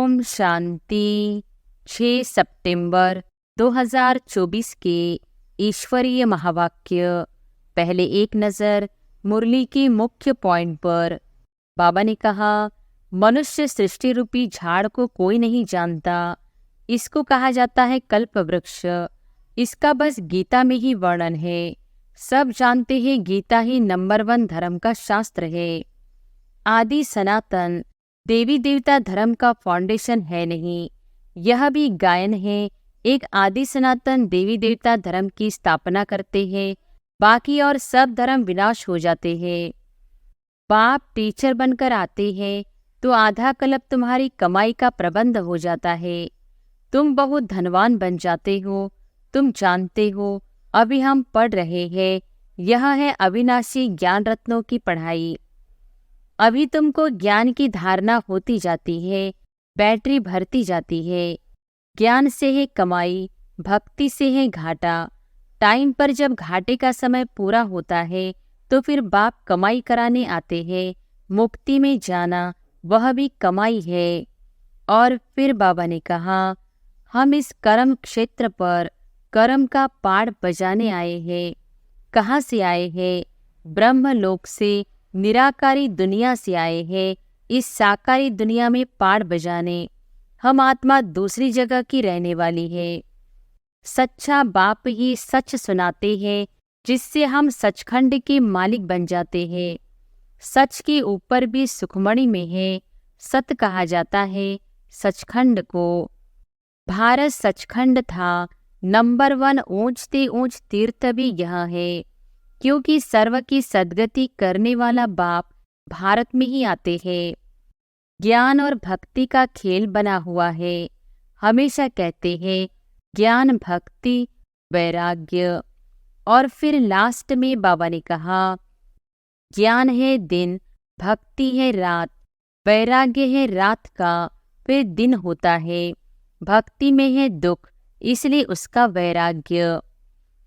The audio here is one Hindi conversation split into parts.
ओम शांति। 6 सितंबर 2024 के ईश्वरीय महावाक्य। पहले एक नज़र मुरली के मुख्य पॉइंट पर। बाबा ने कहा, मनुष्य सृष्टि रूपी झाड़ को कोई नहीं जानता। इसको कहा जाता है कल्प वृक्ष। इसका बस गीता में ही वर्णन है। सब जानते हैं गीता ही नंबर 1 धर्म का शास्त्र है। आदि सनातन देवी देवता धर्म का फाउंडेशन है नहीं, यह भी गायन है। एक आदि सनातन देवी देवता धर्म की स्थापना करते हैं, बाकी और सब धर्म विनाश हो जाते हैं। बाप टीचर बनकर आते हैं तो आधा कल्प तुम्हारी कमाई का प्रबंध हो जाता है। तुम बहुत धनवान बन जाते हो। तुम जानते हो अभी हम पढ़ रहे हैं, यह है अविनाशी ज्ञान रत्नों की पढ़ाई। अभी तुमको ज्ञान की धारणा होती जाती है, बैटरी भरती जाती है। ज्ञान से है कमाई, भक्ति से है घाटा। टाइम पर जब घाटे का समय पूरा होता है तो फिर बाप कमाई कराने आते हैं। मुक्ति में जाना वह भी कमाई है। और फिर बाबा ने कहा, हम इस कर्म क्षेत्र पर कर्म का पाठ बजाने आए हैं। कहाँ से आए हैं? ब्रह्मलोक से, निराकारी दुनिया से आए हैं। इस साकारी दुनिया में पाठ बजाने। हम आत्मा दूसरी जगह की रहने वाली है। सच्चा बाप ही सच सुनाते हैं, जिससे हम सचखंड के मालिक बन जाते हैं। सच के ऊपर भी सुखमणि में है। सत कहा जाता है सचखंड को। भारत सचखंड था। नंबर 1 ऊंचते ऊंच तीर्थ भी यह है, क्योंकि सर्व की सद्गति करने वाला बाप भारत में ही आते हैं। ज्ञान और भक्ति का खेल बना हुआ है। हमेशा कहते हैं ज्ञान, भक्ति, वैराग्य। और फिर लास्ट में बाबा ने कहा, ज्ञान है दिन, भक्ति है रात, वैराग्य है रात का, फिर दिन होता है। भक्ति में है दुख, इसलिए उसका वैराग्य।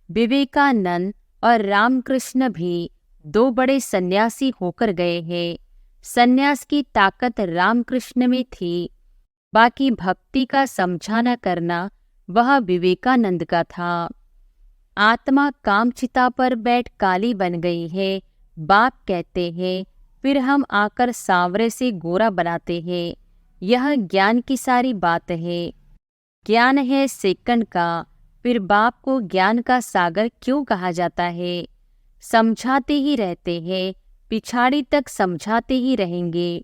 विवेकानंद और रामकृष्ण भी 2 बड़े सन्यासी होकर गए हैं। सन्यास की ताकत रामकृष्ण में थी, बाकी भक्ति का समझाना करना वह विवेकानंद का था। आत्मा कामचिता पर बैठ काली बन गई है। बाप कहते हैं फिर हम आकर सांवरे से गोरा बनाते हैं। यह ज्ञान की सारी बात है। ज्ञान है सेकंड का। फिर बाप को ज्ञान का सागर क्यों कहा जाता है? समझाते ही रहते हैं, पिछाड़ी तक समझाते ही रहेंगे।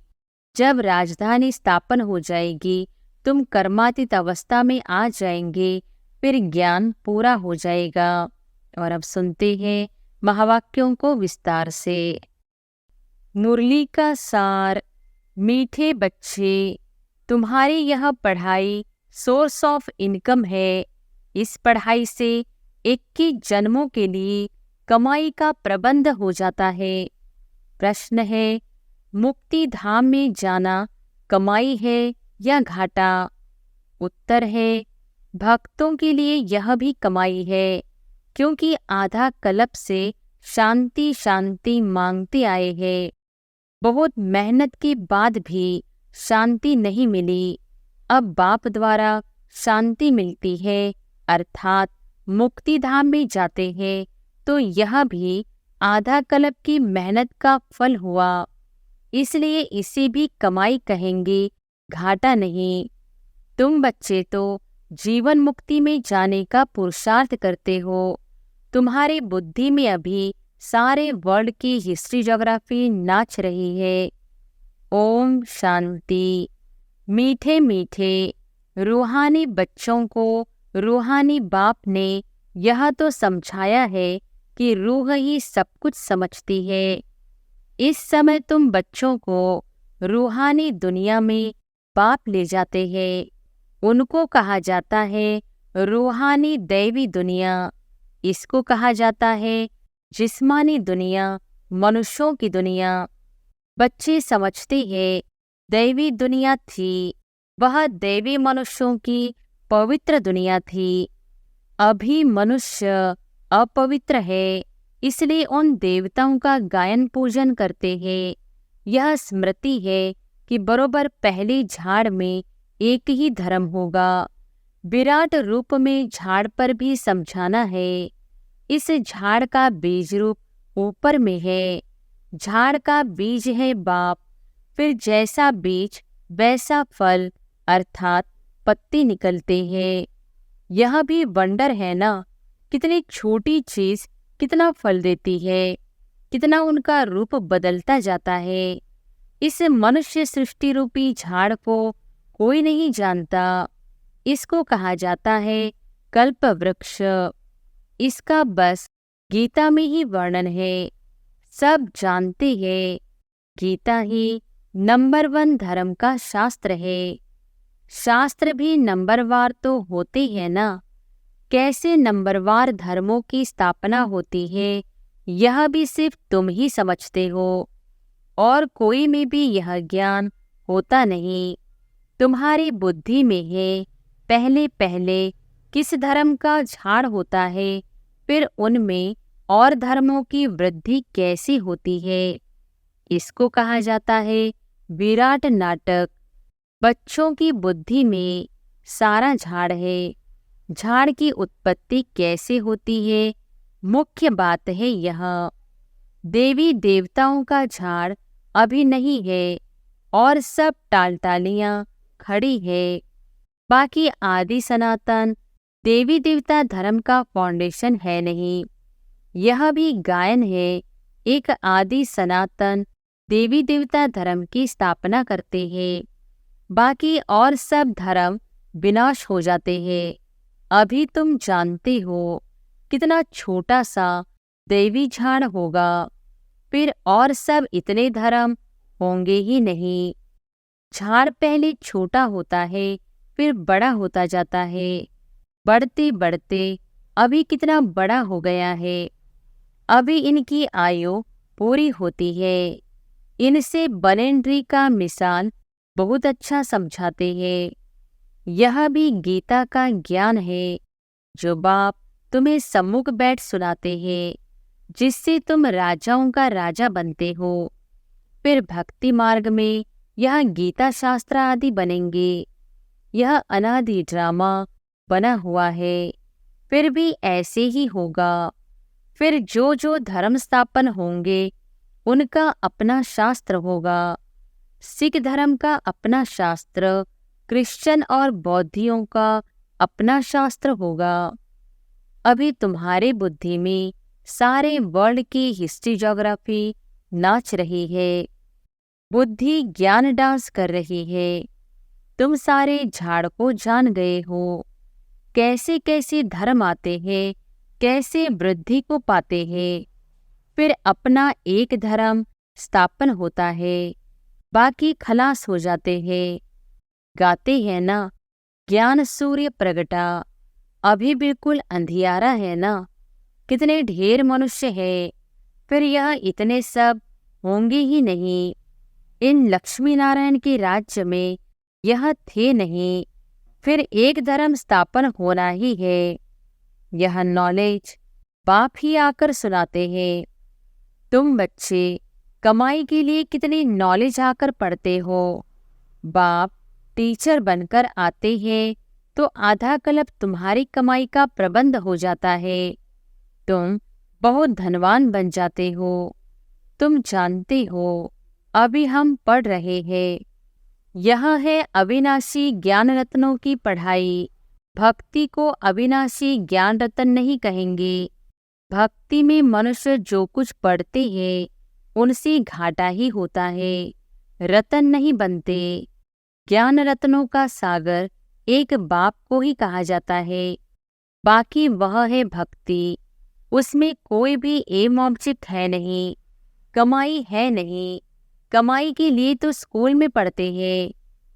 जब राजधानी स्थापन हो जाएगी, तुम कर्मातीत अवस्था में आ जाएंगे, फिर ज्ञान पूरा हो जाएगा। और अब सुनते हैं महावाक्यों को विस्तार से। मुरली का सार। मीठे बच्चे, तुम्हारी यह पढ़ाई सोर्स ऑफ इनकम है। इस पढ़ाई से 21 जन्मों के लिए कमाई का प्रबंध हो जाता है। प्रश्न है, मुक्ति धाम में जाना कमाई है या घाटा? उत्तर है, भक्तों के लिए यह भी कमाई है, क्योंकि आधा कल्प से शांति शांति मांगते आए हैं। बहुत मेहनत के बाद भी शांति नहीं मिली। अब बाप द्वारा शांति मिलती है, अर्थात मुक्ति धाम में जाते हैं, तो यह भी आधा कल्प की मेहनत का फल हुआ। इसलिए इसे भी कमाई कहेंगे, घाटा नहीं। तुम बच्चे तो जीवन मुक्ति में जाने का पुरुषार्थ करते हो। तुम्हारी बुद्धि में अभी सारे वर्ल्ड की हिस्ट्री ज्योग्राफी नाच रही है। ओम शांति। मीठे मीठे रूहानी बच्चों को रूहानी बाप ने यह तो समझाया है कि रूह ही सब कुछ समझती है। इस समय तुम बच्चों को रूहानी दुनिया में बाप ले जाते हैं। उनको कहा जाता है रूहानी दैवी दुनिया। इसको कहा जाता है जिस्मानी दुनिया, मनुष्यों की दुनिया। बच्चे समझते हैं दैवी दुनिया थी, वह दैवी मनुष्यों की पवित्र दुनिया थी। अभी मनुष्य अपवित्र है, इसलिए उन देवताओं का गायन पूजन करते हैं। यह स्मृति है कि बरोबर पहले झाड़ में एक ही धर्म होगा। विराट रूप में झाड़ पर भी समझाना है। इस झाड़ का बीज रूप ऊपर में है। झाड़ का बीज है बाप, फिर जैसा बीज वैसा फल अर्थात पत्ती निकलते हैं। यह भी वंडर है ना, कितनी छोटी चीज कितना फल देती है, कितना उनका रूप बदलता जाता है। इस मनुष्य सृष्टि रूपी झाड़ को कोई नहीं जानता। इसको कहा जाता है कल्प वृक्ष। इसका बस गीता में ही वर्णन है। सब जानते हैं गीता ही नंबर 1 धर्म का शास्त्र है। शास्त्र भी नंबरवार तो होते हैं ना। कैसे नंबरवार धर्मों की स्थापना होती है यह भी सिर्फ तुम ही समझते हो, और कोई में भी यह ज्ञान होता नहीं। तुम्हारी बुद्धि में है पहले पहले किस धर्म का झाड़ होता है, फिर उनमें और धर्मों की वृद्धि कैसी होती है। इसको कहा जाता है विराट नाटक। बच्चों की बुद्धि में सारा झाड़ है। झाड़ की उत्पत्ति कैसे होती है, मुख्य बात है यह। देवी देवताओं का झाड़ अभी नहीं है और सब टालटालियां खड़ी है। बाकी आदि सनातन देवी देवता धर्म का फाउंडेशन है नहीं। यह भी गायन है। एक आदि सनातन देवी देवता धर्म की स्थापना करते हैं। बाकी और सब धर्म विनाश हो जाते हैं। अभी तुम जानते हो कितना छोटा सा देवी झाड़ होगा, फिर और सब इतने धर्म होंगे ही नहीं। झाड़ पहले छोटा होता है, फिर बड़ा होता जाता है। बढ़ते बढ़ते अभी कितना बड़ा हो गया है। अभी इनकी आयु पूरी होती है। इनसे बनेंड्री का मिसाल बहुत अच्छा समझाते हैं। यह भी गीता का ज्ञान है जो बाप तुम्हें सम्मुख बैठ सुनाते हैं, जिससे तुम राजाओं का राजा बनते हो। फिर भक्ति मार्ग में यह गीता शास्त्र आदि बनेंगे। यह अनादि ड्रामा बना हुआ है, फिर भी ऐसे ही होगा। फिर जो जो धर्म स्थापन होंगे उनका अपना शास्त्र होगा। सिख धर्म का अपना शास्त्र, क्रिश्चियन और बौद्धियों का अपना शास्त्र होगा। अभी तुम्हारे बुद्धि में सारे वर्ल्ड की हिस्ट्री ज्योग्राफी नाच रही है। बुद्धि ज्ञान डांस कर रही है। तुम सारे झाड़ को जान गए हो। कैसे कैसे धर्म आते हैं, कैसे वृद्धि को पाते हैं। फिर अपना एक धर्म स्थापन होता है, बाकी खलास हो जाते हैं। गाते हैं ना, ज्ञान सूर्य प्रगटा। अभी बिल्कुल अंधियारा है ना। कितने ढेर मनुष्य है, फिर यह इतने सब होंगे ही नहीं। इन लक्ष्मी नारायण के राज्य में यह थे नहीं। फिर एक धर्म स्थापन होना ही है। यह नॉलेज बाप ही आकर सुनाते हैं। तुम बच्चे कमाई के लिए कितनी नॉलेज आकर पढ़ते हो। बाप टीचर बनकर आते हैं तो आधा कल्प तुम्हारी कमाई का प्रबंध हो जाता है। तुम बहुत धनवान बन जाते हो। तुम जानते हो अभी हम पढ़ रहे हैं। यह है अविनाशी ज्ञान रत्नों की पढ़ाई। भक्ति को अविनाशी ज्ञान रत्न नहीं कहेंगे। भक्ति में मनुष्य जो कुछ पढ़ते हैं उनसे घाटा ही होता है, रतन नहीं बनते। ज्ञान रत्नों का सागर एक बाप को ही कहा जाता है। बाकी वह है भक्ति। उसमें कोई भी एम ऑब्जेक्ट है नहीं, कमाई है नहीं। कमाई के लिए तो स्कूल में पढ़ते हैं,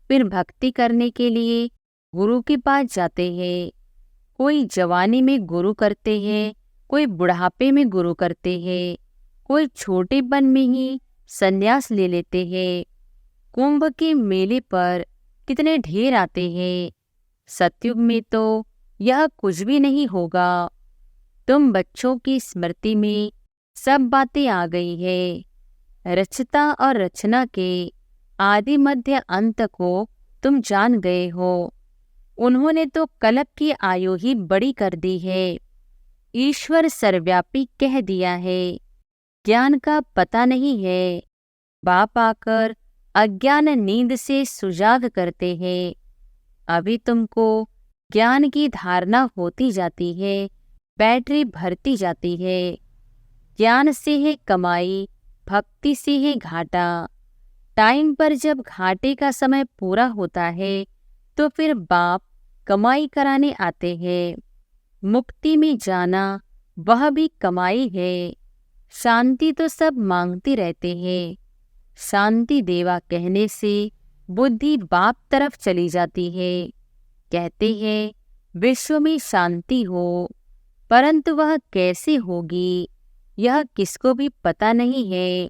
फिर भक्ति करने के लिए गुरु के पास जाते हैं। कोई जवानी में गुरु करते हैं, कोई बुढ़ापे में गुरु करते हैं, कोई छोटेपन में ही संन्यास ले लेते हैं। कुंभ के मेले पर कितने ढेर आते हैं। सतयुग में तो यह कुछ भी नहीं होगा। तुम बच्चों की स्मृति में सब बातें आ गई है। रचता और रचना के आदि मध्य अंत को तुम जान गए हो। उन्होंने तो कल्प की आयु ही बड़ी कर दी है। ईश्वर सर्वव्यापी कह दिया है, ज्ञान का पता नहीं है। बाप आकर अज्ञान नींद से सुजाग करते हैं। अभी तुमको ज्ञान की धारणा होती जाती है, बैटरी भरती जाती है। ज्ञान से है कमाई, भक्ति से है घाटा। टाइम पर जब घाटे का समय पूरा होता है तो फिर बाप कमाई कराने आते हैं। मुक्ति में जाना वह भी कमाई है। शांति तो सब मांगते रहते हैं। शांति देवा कहने से बुद्धि बाप तरफ चली जाती है। कहते हैं विश्व में शांति हो, परंतु वह कैसे होगी यह किसको भी पता नहीं है।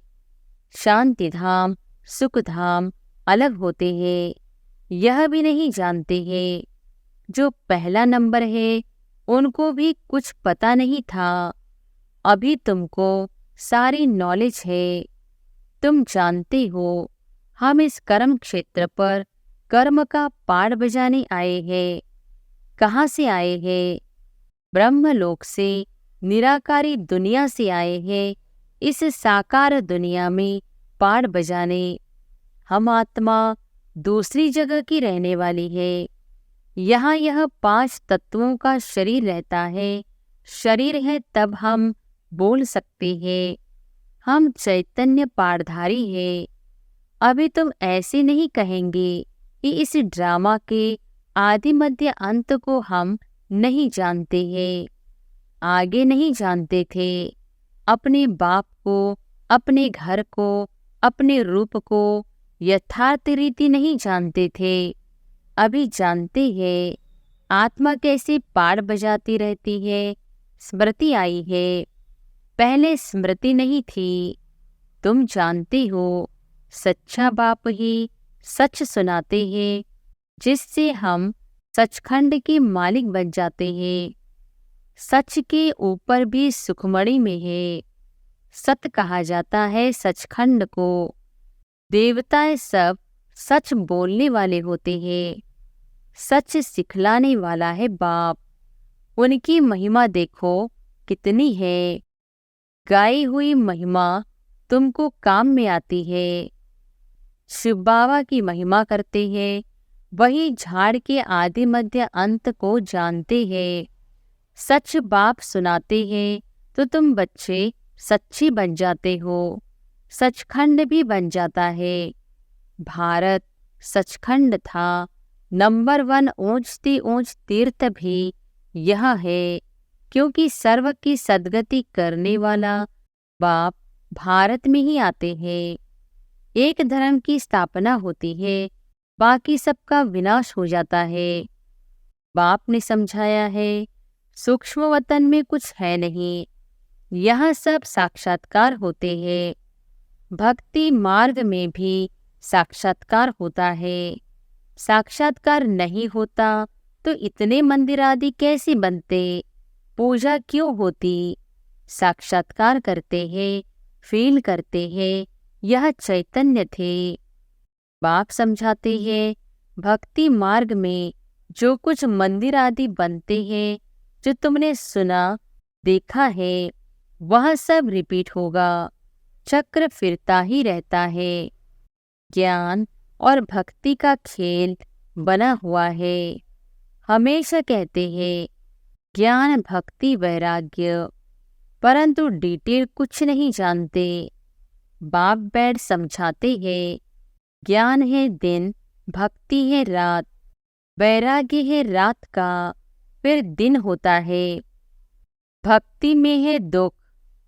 शांति धाम सुख धाम अलग होते हैं, यह भी नहीं जानते हैं। जो पहला नंबर है उनको भी कुछ पता नहीं था। अभी तुमको सारी नॉलेज है। तुम जानते हो हम इस कर्म क्षेत्र पर कर्म का पाठ बजाने आए हैं। कहाँ से आए हैं? ब्रह्मलोक से, निराकारी दुनिया से आए हैं इस साकार दुनिया में पाठ बजाने। हम आत्मा दूसरी जगह की रहने वाली है। यहाँ यह 5 तत्वों का शरीर रहता है। शरीर है तब हम बोल सकते हैं। हम चैतन्य पाठधारी हैं। अभी तुम ऐसे नहीं कहेंगे कि इस ड्रामा के आदि मध्य अंत को हम नहीं जानते हैं। आगे नहीं जानते थे। अपने बाप को, अपने घर को, अपने रूप को यथार्थ रीति नहीं जानते थे। अभी जानते हैं। आत्मा कैसे पाठ बजाती रहती है। स्मृति आई है, पहले स्मृति नहीं थी। तुम जानते हो सच्चा बाप ही सच सुनाते हैं, जिससे हम सचखंड के मालिक बन जाते हैं। सच के ऊपर भी सुखमणि में है। सत कहा जाता है सचखंड को। देवताएं सब सच बोलने वाले होते हैं। सच सिखलाने वाला है बाप। उनकी महिमा देखो कितनी है। गाई हुई महिमा तुमको काम में आती है। शिव बाबा की महिमा करते हैं, वही झाड़ के आदि मध्य अंत को जानते हैं। सच बाप सुनाते हैं तो तुम बच्चे सच्ची बन जाते हो। सचखंड भी बन जाता है। भारत सचखंड था। नंबर 1 ऊंचती ऊंच तीर्थ भी यह है, क्योंकि सर्व की सद्गति करने वाला बाप भारत में ही आते हैं। एक धर्म की स्थापना होती है, बाकी सबका विनाश हो जाता है। बाप ने समझाया है सूक्ष्म वतन में कुछ है नहीं, यहाँ सब साक्षात्कार होते हैं। भक्ति मार्ग में भी साक्षात्कार होता है। साक्षात्कार नहीं होता तो इतने मंदिर आदि कैसे बनते, पूजा क्यों होती। साक्षात्कार करते हैं, फील करते हैं, यह चैतन्य थे। बाप समझाते हैं भक्ति मार्ग में जो कुछ मंदिर आदि बनते हैं, जो तुमने सुना देखा है, वह सब रिपीट होगा। चक्र फिरता ही रहता है। ज्ञान और भक्ति का खेल बना हुआ है। हमेशा कहते हैं ज्ञान भक्ति वैराग्य, परंतु डिटेल कुछ नहीं जानते। बाप बैठ समझाते हैं ज्ञान है दिन, भक्ति है रात, वैराग्य है रात का, फिर दिन होता है। भक्ति में है दुख,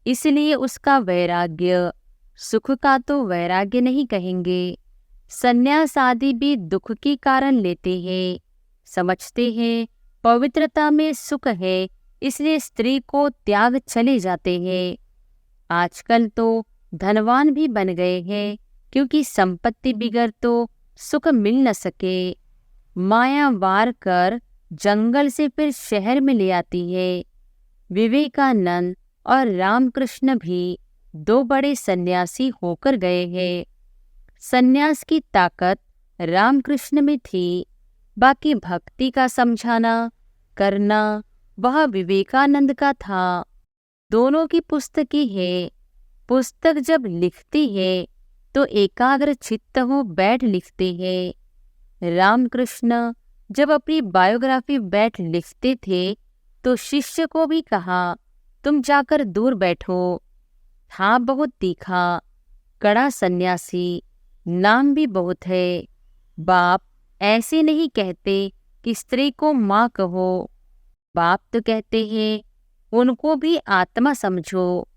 इसलिए उसका वैराग्य। सुख का तो वैराग्य नहीं कहेंगे। संन्यास आदि भी दुख के कारण लेते हैं। समझते हैं पवित्रता में सुख है, इसलिए स्त्री को त्याग चले जाते हैं। आजकल तो धनवान भी बन गए हैं, क्योंकि संपत्ति बिगड़ तो सुख मिल न सके। माया वार कर जंगल से फिर शहर में ले आती है। विवेकानंद और रामकृष्ण भी 2 बड़े सन्यासी होकर गए हैं। सन्यास की ताकत रामकृष्ण में थी, बाकी भक्ति का समझाना करना वह विवेकानंद का था। दोनों की पुस्तकें है। पुस्तक जब लिखती है तो एकाग्र चित्त हो बैठ लिखते हैं। रामकृष्ण जब अपनी बायोग्राफी बैठ लिखते थे तो शिष्य को भी कहा, तुम जाकर दूर बैठो। था बहुत तीखा, कड़ा सन्यासी, नाम भी बहुत है। बाप ऐसे नहीं कहते कि स्त्री को माँ कहो। बाप तो कहते हैं उनको भी आत्मा समझो।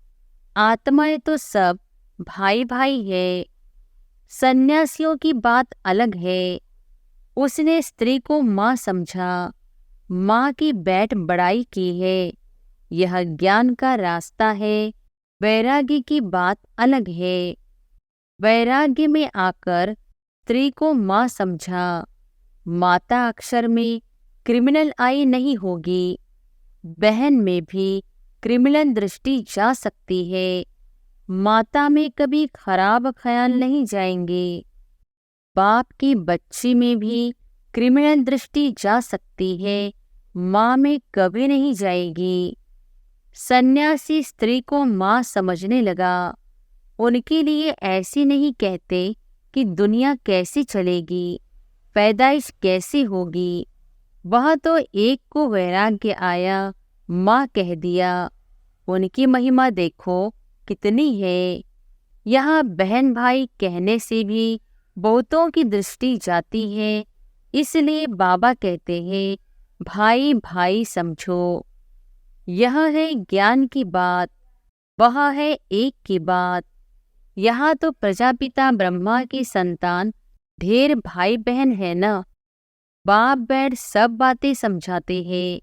आत्माएं तो सब भाई भाई है। सन्यासियों की बात अलग है। उसने स्त्री को माँ समझा, माँ की बैठ बड़ाई की है। यह ज्ञान का रास्ता है। वैराग्य की बात अलग है। वैराग्य में आकर स्त्री को माँ समझा। माता अक्षर में क्रिमिनल आई नहीं होगी। बहन में भी क्रिमिनल दृष्टि जा सकती है। माता में कभी खराब ख्याल नहीं जाएंगे। बाप की बच्ची में भी क्रिमिनल दृष्टि जा सकती है, माँ में कभी नहीं जाएगी। सन्यासी स्त्री को माँ समझने लगा। उनके लिए ऐसी नहीं कहते कि दुनिया कैसी चलेगी, पैदाइश कैसी होगी। वह तो एक को वैराग्य आया, माँ कह दिया। उनकी महिमा देखो कितनी है। यहाँ बहन भाई कहने से भी बहुतों की दृष्टि जाती है। इसलिए बाबा कहते हैं भाई भाई समझो। यह है ज्ञान की बात, वह है एक की बात। यहाँ तो प्रजापिता ब्रह्मा की संतान ढेर भाई बहन है ना। बाप बैठ सब बातें समझाते हैं।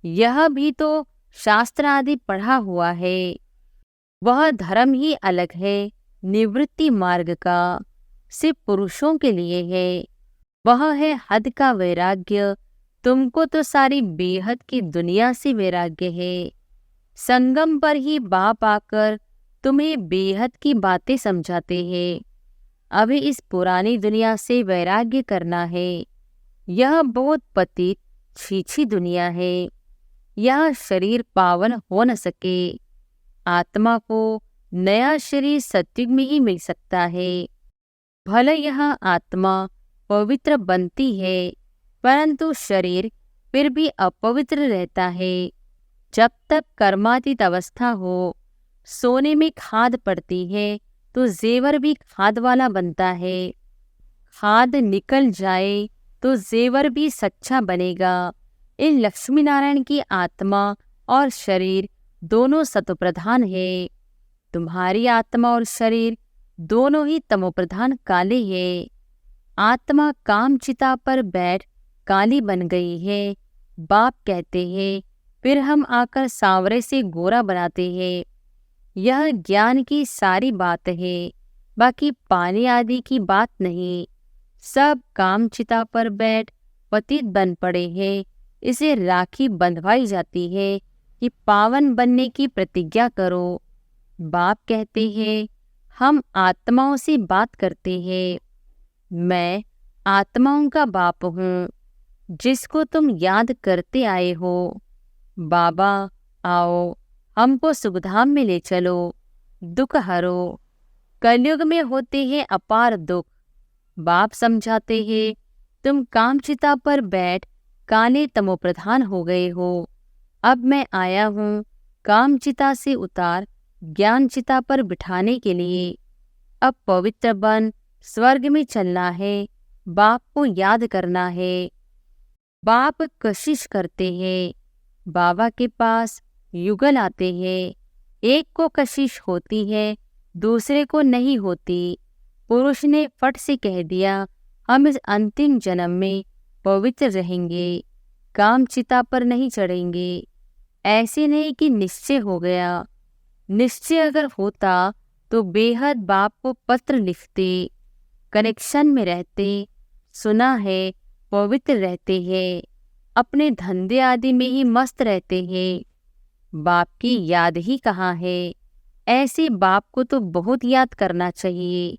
यह भी तो शास्त्र आदि पढ़ा हुआ है। वह धर्म ही अलग है निवृत्ति मार्ग का, सिर्फ पुरुषों के लिए है। वह है हद का वैराग्य। तुमको तो सारी बेहद की दुनिया से वैराग्य है। संगम पर ही बाप आकर तुम्हें बेहद की बातें समझाते हैं। अभी इस पुरानी दुनिया से वैराग्य करना है। यह बहुत पतित छीछी दुनिया है। यह शरीर पावन हो न सके। आत्मा को नया शरीर सत्युग में ही मिल सकता है। भले यह आत्मा पवित्र बनती है, परंतु शरीर फिर भी अपवित्र रहता है। जब तक कर्मातीत अवस्था हो, सोने में खाद पड़ती है तो जेवर भी खाद वाला बनता है। खाद निकल जाए तो जेवर भी सच्चा बनेगा। इन लक्ष्मी नारायण की आत्मा और शरीर दोनों सतोप्रधान है। तुम्हारी आत्मा और शरीर दोनों ही तमोप्रधान काले हैं। आत्मा काम चिता पर बैठ काली बन गई है। बाप कहते हैं फिर हम आकर सांवरे से गोरा बनाते हैं। यह ज्ञान की सारी बात है, बाकी पानी आदि की बात नहीं। सब काम चिता पर बैठ पतित बन पड़े हैं। इसे राखी बंधवाई जाती है कि पावन बनने की प्रतिज्ञा करो। बाप कहते हैं हम आत्माओं से बात करते हैं। मैं आत्माओं का बाप हूँ, जिसको तुम याद करते आए हो। बाबा आओ, हमको सुखधाम में ले चलो, दुख हरो। कलयुग में होते हैं अपार दुख। बाप समझाते हैं तुम कामचिता पर बैठ काले तमोप्रधान हो गए हो। अब मैं आया हूँ कामचिता से उतार ज्ञानचिता पर बिठाने के लिए। अब पवित्र बन स्वर्ग में चलना है, बाप को याद करना है। बाप कशिश करते हैं। बाबा के पास युगल आते हैं। एक को कशिश होती है, दूसरे को नहीं होती। पुरुष ने फट से कह दिया हम इस अंतिम जन्म में पवित्र रहेंगे, कामचिता पर नहीं चढ़ेंगे। ऐसे नहीं कि निश्चय हो गया। निश्चय अगर होता तो बेहद बाप को पत्र लिखते, कनेक्शन में रहते। सुना है पवित्र रहते हैं, अपने धंधे आदि में ही मस्त रहते हैं। बाप की याद ही कहाँ है। ऐसे बाप को तो बहुत याद करना चाहिए।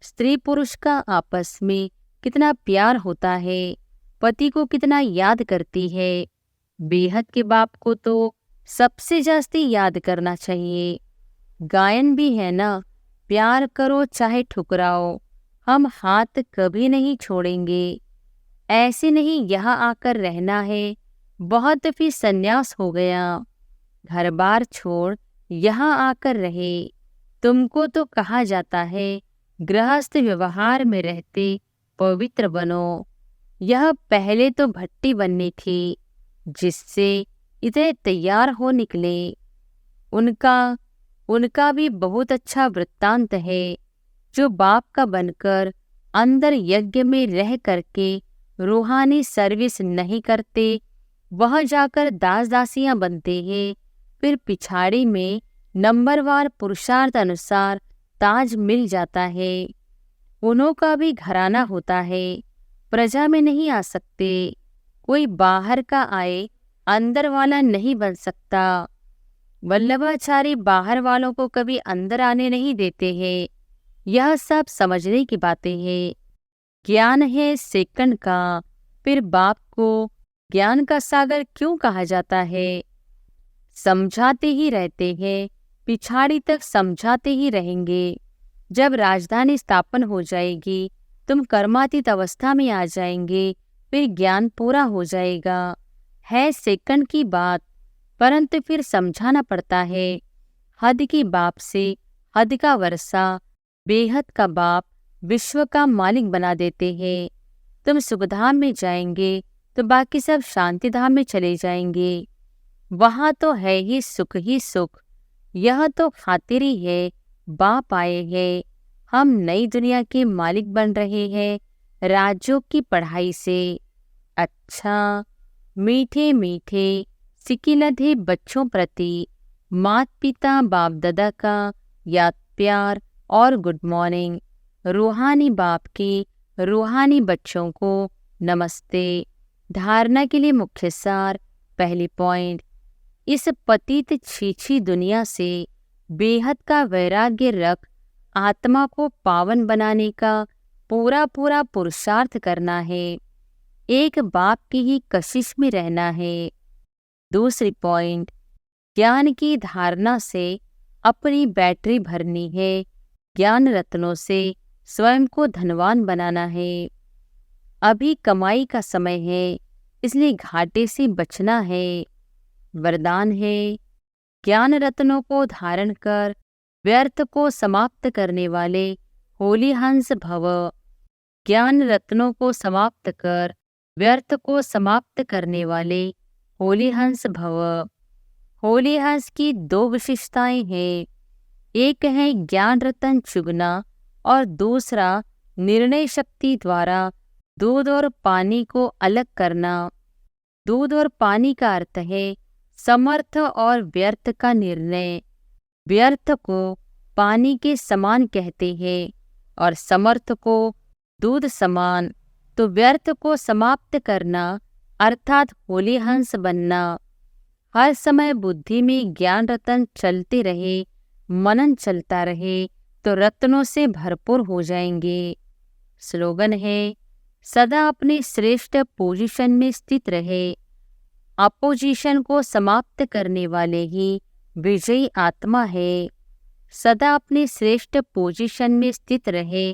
स्त्री पुरुष का आपस में कितना प्यार होता है, पति को कितना याद करती है। बेहद के बाप को तो सबसे जास्ती याद करना चाहिए। गायन भी है ना, प्यार करो चाहे ठुकराओ, हम हाथ कभी नहीं छोड़ेंगे। ऐसे नहीं यहाँ आकर रहना है, बहुत फिर संन्यास हो गया। घर बार छोड़ यहाँ आकर रहे। तुमको तो कहा जाता है गृहस्थ व्यवहार में रहते पवित्र बनो। यह पहले तो भट्टी बननी थी, जिससे इतने तैयार हो निकले। उनका भी बहुत अच्छा वृत्तांत है। जो बाप का बनकर अंदर यज्ञ में रह करके रूहानी सर्विस नहीं करते, वह जाकर दास दासियां बनते हैं। फिर पिछाड़ी में नंबरवार पुरुषार्थ अनुसार ताज मिल जाता है। उन्हों का भी घराना होता है, प्रजा में नहीं आ सकते। कोई बाहर का आए अंदर वाला नहीं बन सकता। वल्लभाचारी बाहर वालों को कभी अंदर आने नहीं देते हैं। यह सब समझने की बातें हैं। ज्ञान है सेकंड का, फिर बाप को ज्ञान का सागर क्यों कहा जाता है? समझाते ही रहते हैं, पिछाड़ी तक समझाते ही रहेंगे। जब राजधानी स्थापन हो जाएगी, तुम कर्मातीत अवस्था में आ जाएंगे, फिर ज्ञान पूरा हो जाएगा। है सेकंड की बात, परंतु फिर समझाना पड़ता है। हद की बाप से हद का वर्षा, बेहद का बाप विश्व का मालिक बना देते हैं। तुम सुखधाम में जाएंगे तो बाकी सब शांति धाम में चले जाएंगे। वहाँ तो है ही सुख। यह तो खातिरी है, बाप आए हैं। हम नई दुनिया के मालिक बन रहे हैं राज्यों की पढ़ाई से। अच्छा, मीठे मीठे सिकिलधे बच्चों प्रति माता पिता बाप दादा का याद प्यार और गुड मॉर्निंग। रूहानी बाप की रूहानी बच्चों को नमस्ते। धारणा के लिए मुख्य सार। पहली पॉइंट, इस पतित छीछी दुनिया से बेहद का वैराग्य रख आत्मा को पावन बनाने का पूरा पुरुषार्थ करना है। एक बाप की ही कशिश में रहना है। दूसरी पॉइंट, ज्ञान की धारणा से अपनी बैटरी भरनी है। ज्ञान रत्नों से स्वयं को धनवान बनाना है। अभी कमाई का समय है, इसलिए घाटे से बचना है। वरदान है, ज्ञान रत्नों को धारण कर व्यर्थ को समाप्त करने वाले होली हंस भव। ज्ञान रत्नों को समाप्त कर व्यर्थ को समाप्त करने वाले होली हंस भव। होली हंस की दो विशेषताएं हैं। एक है ज्ञान रतन चुगना और दूसरा निर्णय शक्ति द्वारा दूध और पानी को अलग करना। दूध और पानी का अर्थ है समर्थ और व्यर्थ का निर्णय। व्यर्थ को पानी के समान कहते हैं और समर्थ को दूध समान। तो व्यर्थ को समाप्त करना अर्थात होली हंस बनना। हर समय बुद्धि में ज्ञान रतन चलते रहे, मनन चलता रहे तो रत्नों से भरपूर हो जाएंगे। स्लोगन है, सदा अपने श्रेष्ठ पोजीशन में स्थित रहे। अपोजिशन को समाप्त करने वाले ही विजयी आत्मा है। सदा अपने श्रेष्ठ पोजीशन में स्थित रहे।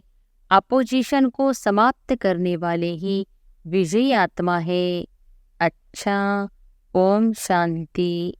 अपोजिशन को समाप्त करने वाले ही विजयी आत्मा है। अच्छा, ओम शांति।